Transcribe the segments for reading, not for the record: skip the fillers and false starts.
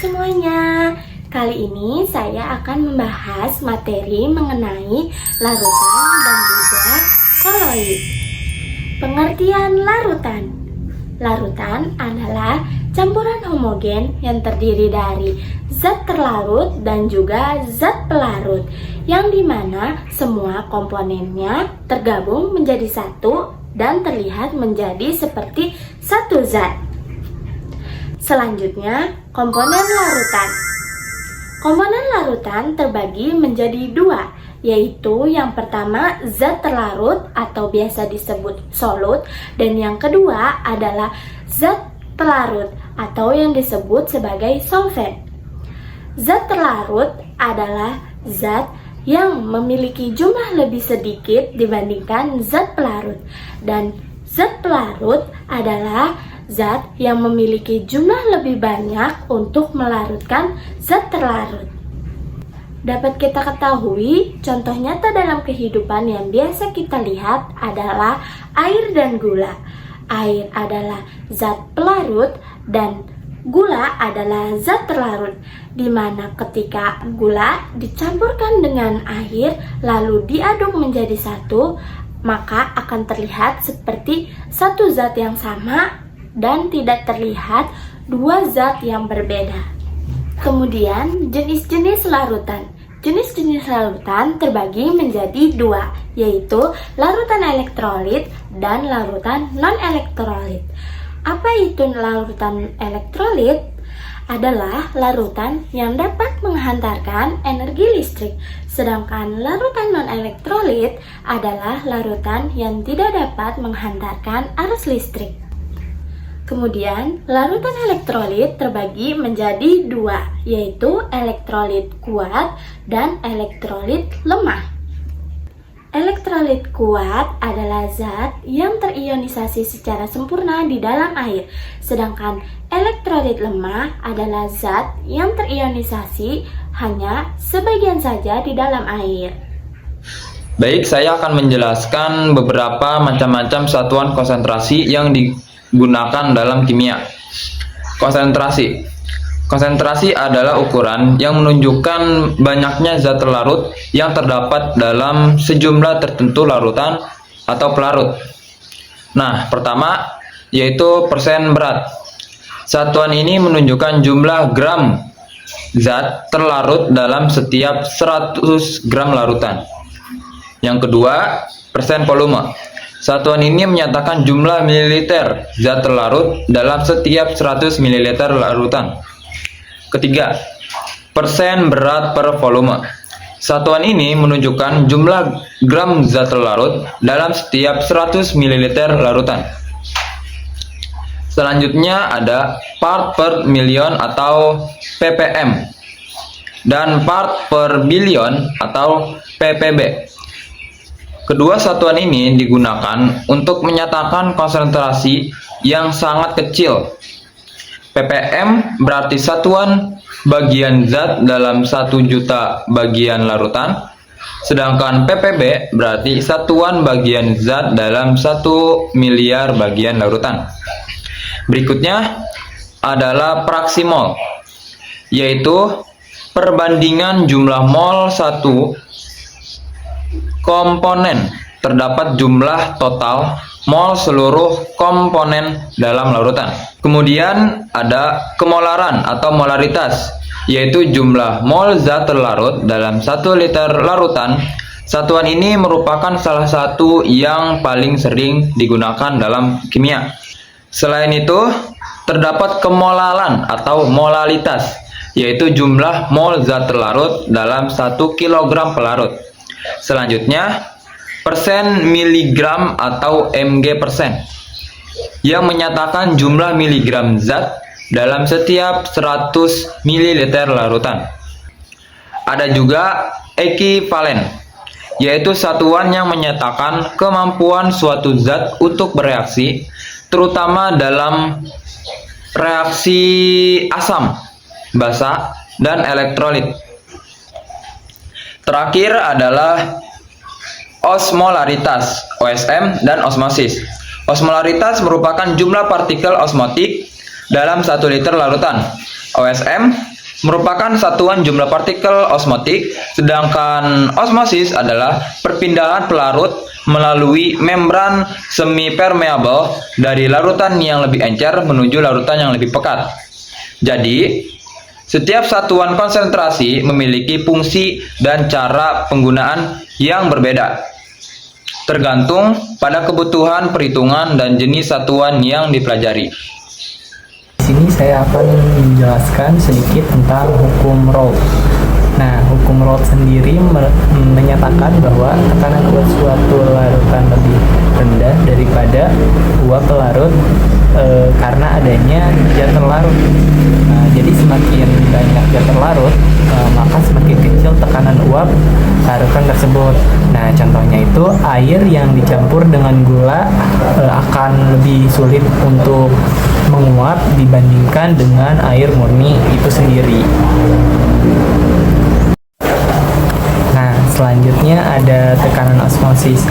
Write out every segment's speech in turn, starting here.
semuanya. Kali ini saya akan membahas materi mengenai larutan dan juga koloid. Pengertian larutan. Larutan adalah campuran homogen yang terdiri dari zat terlarut dan juga zat pelarut, yang dimana semua komponennya tergabung menjadi satu dan terlihat menjadi seperti satu zat. Selanjutnya, komponen larutan. Komponen larutan terbagi menjadi dua, yaitu yang pertama zat terlarut atau biasa disebut solut, dan yang kedua adalah zat pelarut atau yang disebut sebagai solvent. Zat terlarut adalah zat yang memiliki jumlah lebih sedikit dibandingkan zat pelarut, dan zat pelarut adalah zat yang memiliki jumlah lebih banyak untuk melarutkan zat terlarut. Dapat kita ketahui, contoh nyata dalam kehidupan yang biasa kita lihat adalah air dan gula. Air adalah zat pelarut dan gula adalah zat terlarut, di mana ketika gula dicampurkan dengan air lalu diaduk menjadi satu, maka akan terlihat seperti satu zat yang sama dan tidak terlihat dua zat yang berbeda. Kemudian jenis-jenis larutan. Jenis-jenis larutan terbagi menjadi dua, yaitu larutan elektrolit dan larutan non-elektrolit. Apa itu larutan elektrolit? Adalah larutan yang dapat menghantarkan energi listrik, sedangkan larutan non-elektrolit adalah larutan yang tidak dapat menghantarkan arus listrik. Kemudian, larutan elektrolit terbagi menjadi dua, yaitu elektrolit kuat dan elektrolit lemah. Elektrolit kuat adalah zat yang terionisasi secara sempurna di dalam air, sedangkan elektrolit lemah adalah zat yang terionisasi hanya sebagian saja di dalam air. Baik, saya akan menjelaskan beberapa macam-macam satuan konsentrasi yang digunakan dalam kimia. Konsentrasi. Konsentrasi adalah ukuran yang menunjukkan banyaknya zat terlarut yang terdapat dalam sejumlah tertentu larutan atau pelarut. Nah, pertama yaitu persen berat. Satuan ini menunjukkan jumlah gram zat terlarut dalam setiap 100 gram larutan. Yang kedua, persen volume. Satuan ini menyatakan jumlah mililiter zat terlarut dalam setiap 100 ml larutan. Ketiga, persen berat per volume. Satuan ini menunjukkan jumlah gram zat terlarut dalam setiap 100 ml larutan. Selanjutnya ada part per million atau ppm dan part per billion atau ppb. Kedua satuan ini digunakan untuk menyatakan konsentrasi yang sangat kecil. ppm berarti satuan bagian zat dalam 1 juta bagian larutan, sedangkan ppb berarti satuan bagian zat dalam 1 miliar bagian larutan. Berikutnya adalah fraksi mol, yaitu perbandingan jumlah mol satu komponen terdapat jumlah total mol seluruh komponen dalam larutan. Kemudian ada kemolaran atau molaritas, yaitu jumlah mol zat terlarut dalam 1 liter larutan. Satuan ini merupakan salah satu yang paling sering digunakan dalam kimia. Selain itu, terdapat kemolaran atau molalitas, yaitu jumlah mol zat terlarut dalam 1 kg pelarut. Selanjutnya, persen miligram atau mg persen, yang menyatakan jumlah miligram zat dalam setiap 100 ml larutan. Ada juga ekivalen, yaitu satuan yang menyatakan kemampuan suatu zat untuk bereaksi, terutama dalam reaksi asam, basa, dan elektrolit. Terakhir adalah osmolaritas, OSM, dan osmosis. Osmolaritas merupakan jumlah partikel osmotik dalam 1 liter larutan. OSM merupakan satuan jumlah partikel osmotik, sedangkan osmosis adalah perpindahan pelarut melalui membran semi-permeable dari larutan yang lebih encer menuju larutan yang lebih pekat. Jadi, setiap satuan konsentrasi memiliki fungsi dan cara penggunaan yang berbeda, tergantung pada kebutuhan perhitungan dan jenis satuan yang dipelajari. Di sini saya akan menjelaskan sedikit tentang hukum Raoult. Nah, hukum Raoult sendiri menyatakan bahwa tekanan uap suatu larutan lebih rendah daripada uap pelarut karena adanya zat terlarut. Nah, jadi semakin banyak zat terlarut, maka semakin kecil tekanan uap larutan tersebut. Nah, contohnya itu air yang dicampur dengan gula akan lebih sulit untuk menguap dibandingkan dengan air murni itu sendiri. Nah, selanjutnya ada tekanan osmosis.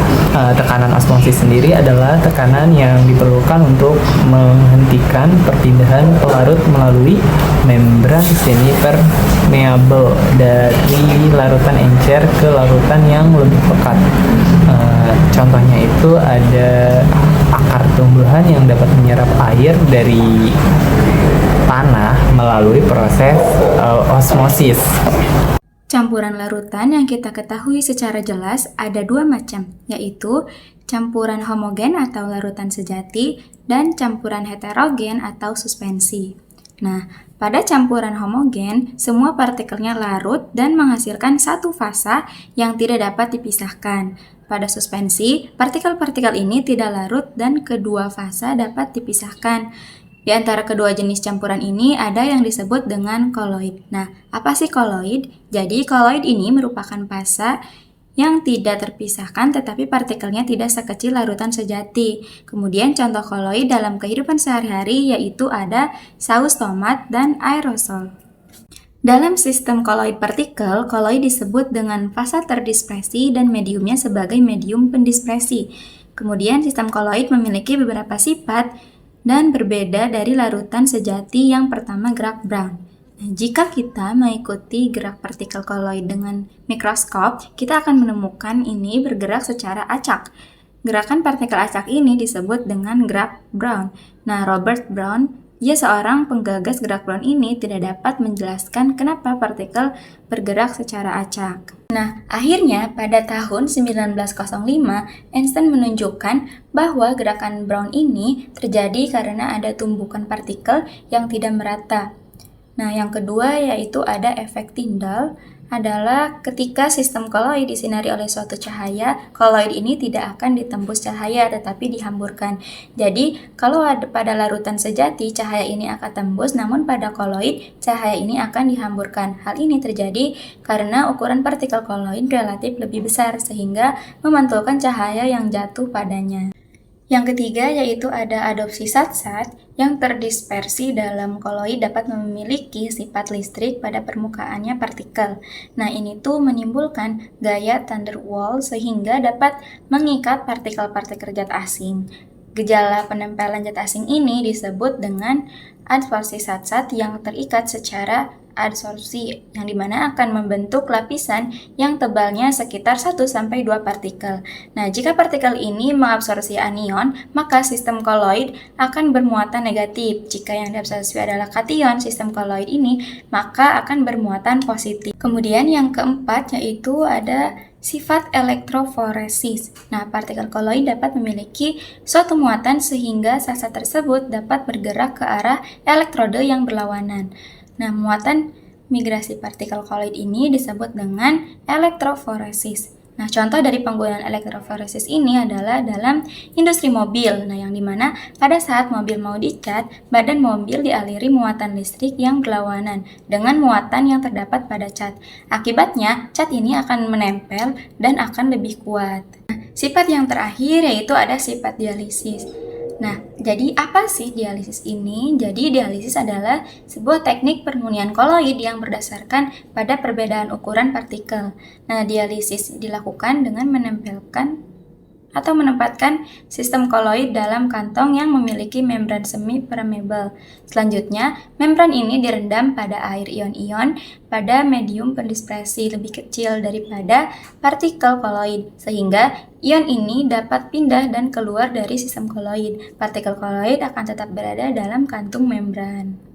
Tekanan osmosis sendiri adalah tekanan yang diperlukan untuk menghentikan perpindahan pelarut melalui membran semi-permeable dari larutan encer ke larutan yang lebih pekat. Contohnya itu ada akar tumbuhan yang dapat menyerap air dari tanah melalui proses osmosis. Campuran larutan yang kita ketahui secara jelas ada dua macam, yaitu campuran homogen atau larutan sejati dan campuran heterogen atau suspensi. Nah, pada campuran homogen, semua partikelnya larut dan menghasilkan satu fasa yang tidak dapat dipisahkan. Pada suspensi, partikel-partikel ini tidak larut dan kedua fasa dapat dipisahkan. Di antara kedua jenis campuran ini ada yang disebut dengan koloid. Nah, apa sih koloid? Jadi, koloid ini merupakan fasa yang tidak terpisahkan tetapi partikelnya tidak sekecil larutan sejati. Kemudian contoh koloid dalam kehidupan sehari-hari yaitu ada saus tomat dan aerosol. Dalam sistem koloid partikel, koloid disebut dengan fasa terdispersi dan mediumnya sebagai medium pendispersi. Kemudian sistem koloid memiliki beberapa sifat dan berbeda dari larutan sejati. Yang pertama, gerak Brown. Nah, jika kita mengikuti gerak partikel koloid dengan mikroskop, kita akan menemukan ini bergerak secara acak. Gerakan partikel acak ini disebut dengan gerak Brown. Nah, Robert Brown, ia seorang penggagas gerak Brown ini tidak dapat menjelaskan kenapa partikel bergerak secara acak. Nah, akhirnya pada tahun 1905, Einstein menunjukkan bahwa gerakan Brown ini terjadi karena ada tumbukan partikel yang tidak merata. Nah, yang kedua yaitu ada efek Tyndall, adalah ketika sistem koloid disinari oleh suatu cahaya, koloid ini tidak akan ditembus cahaya tetapi dihamburkan. Jadi, kalau pada larutan sejati cahaya ini akan tembus, namun pada koloid cahaya ini akan dihamburkan. Hal ini terjadi karena ukuran partikel koloid relatif lebih besar sehingga memantulkan cahaya yang jatuh padanya. Yang ketiga yaitu ada adopsi zat-zat yang terdispersi dalam koloid dapat memiliki sifat listrik pada permukaannya partikel. Nah, ini tuh menimbulkan gaya van der Waals sehingga dapat mengikat partikel-partikel zat asing. Gejala penempelan zat asing ini disebut dengan adsorpsi zat-zat yang terikat secara adsorpsi, yang dimana akan membentuk lapisan yang tebalnya sekitar 1-2 partikel. Nah, jika partikel ini mengabsorpsi anion, maka sistem koloid akan bermuatan negatif. Jika yang diabsorpsi adalah kation sistem koloid ini, maka akan bermuatan positif. Kemudian yang keempat yaitu ada sifat elektroforesis. Nah, partikel koloid dapat memiliki suatu muatan sehingga zat-zat tersebut dapat bergerak ke arah elektrode yang berlawanan. Nah, muatan migrasi partikel koloid ini disebut dengan elektroforesis. Nah, contoh dari penggunaan elektroforesis ini adalah dalam industri mobil. Nah, yang dimana pada saat mobil mau dicat, badan mobil dialiri muatan listrik yang berlawanan dengan muatan yang terdapat pada cat. Akibatnya, cat ini akan menempel dan akan lebih kuat. Nah, sifat yang terakhir yaitu ada sifat dialisis. Nah, jadi apa sih dialisis ini? Jadi dialisis adalah sebuah teknik permurnian koloid yang berdasarkan pada perbedaan ukuran partikel. Nah, dialisis dilakukan dengan menempelkan atau menempatkan sistem koloid dalam kantong yang memiliki membran semi permeable. Selanjutnya, membran ini direndam pada air ion-ion pada medium berdispersi lebih kecil daripada partikel koloid, sehingga ion ini dapat pindah dan keluar dari sistem koloid. Partikel koloid akan tetap berada dalam kantung membran.